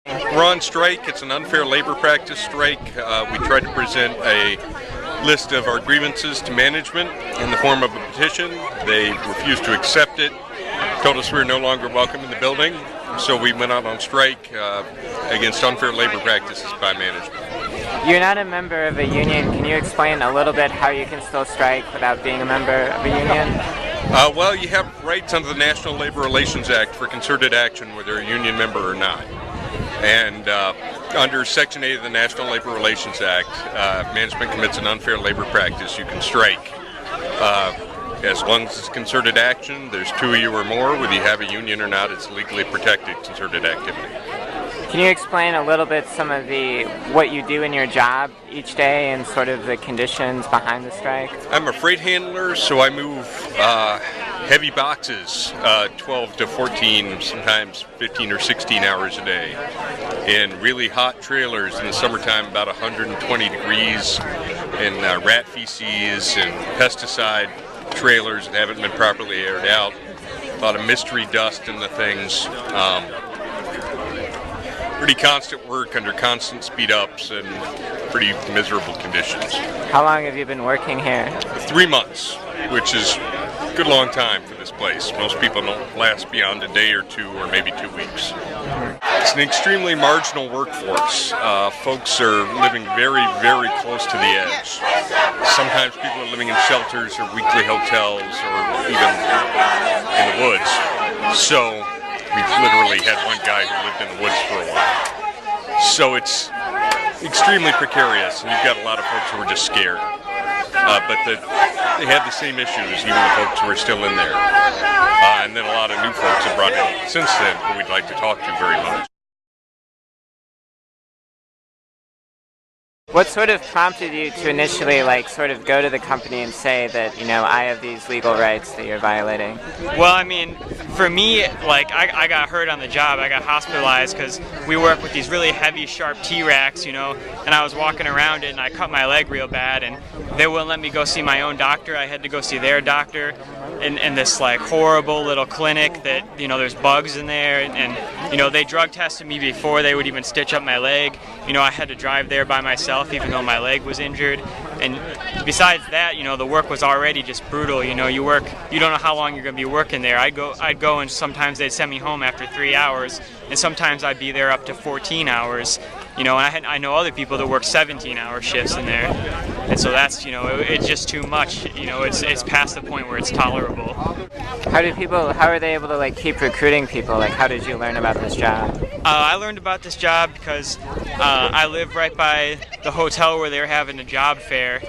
We're on strike. It's an unfair labor practice strike. We tried to present a list of our grievances to management in the form of a petition. They refused to accept it, told us we were no longer welcome in the building, so we went out on strike against unfair labor practices by management. You're not a member of a union. Can you explain a little bit how you can still strike without being a member of a union? Well, you have rights under the National Labor Relations Act for concerted action, whether you're a union member or not. And under Section 8 of the National Labor Relations Act, management commits an unfair labor practice, you can strike. As long as it's concerted action, there's two of you or more, whether you have a union or not, it's legally protected concerted activity. Can you explain a little bit some of what you do in your job each day and sort of the conditions behind the strike? I'm a freight handler, so I move heavy boxes, 12 to 14, sometimes 15 or 16 hours a day, in really hot trailers in the summertime, about 120 degrees, in rat feces and pesticide trailers that haven't been properly aired out, a lot of mystery dust in the things. Pretty constant work under constant speed-ups and pretty miserable conditions. How long have you been working here? 3 months, which is a good long time for this place. Most people don't last beyond a day or two or maybe 2 weeks. It's an extremely marginal workforce. Folks are living very, very close to the edge. Sometimes people are living in shelters or weekly hotels or even in the woods. So we've literally had one guy who lived in the woods for a while. So it's extremely precarious, and you've got a lot of folks who are just scared. But they have the same issues, even the folks who are still in there. And then a lot of new folks have brought in since then who we'd like to talk to very much. What sort of prompted you to initially sort of go to the company and say that, I have these legal rights that you're violating? Well, I mean, for me, I got hurt on the job. I got hospitalized because we work with these really heavy, sharp T-racks, and I was walking around it and I cut my leg real bad, and they wouldn't let me go see my own doctor. I had to go see their doctor in this horrible little clinic that, there's bugs in there, and they drug tested me before they would even stitch up my leg. I had to drive there by myself even though my leg was injured. And besides that, the work was already just brutal. You work, you don't know how long you're going to be working there. I'd go and sometimes they'd send me home after 3 hours, and sometimes I'd be there up to 14 hours. And I know other people that work 17-hour shifts in there, and so that's it's just too much. It's past the point where it's tolerable. How are they able to keep recruiting people? How did you learn about this job? I learned about this job because I live right by the hotel where they were having a job fair,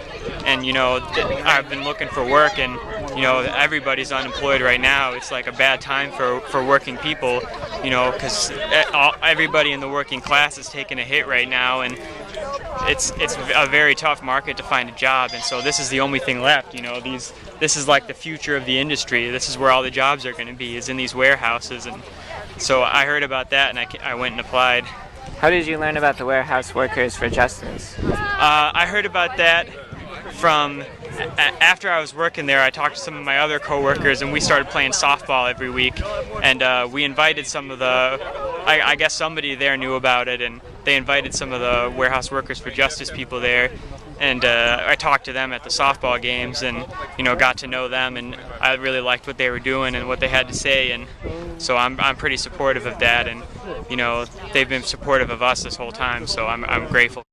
and I've been looking for work, and everybody's unemployed right now. It's a bad time for working people, because everybody in the working class is taking a hit right now, and it's a very tough market to find a job, and so this is the only thing left. This is the future of the industry. This is where all the jobs are going to be, is in these warehouses, and so I heard about that and I went and applied. How did you learn about the Warehouse Workers for Justice? I heard about that from after I was working there. I talked to some of my other coworkers, and we started playing softball every week, and we invited some of the, I guess somebody there knew about it, and they invited some of the Warehouse Workers for Justice people there, and I talked to them at the softball games, and got to know them, and I really liked what they were doing and what they had to say, and so I'm pretty supportive of that, and they've been supportive of us this whole time, so I'm grateful.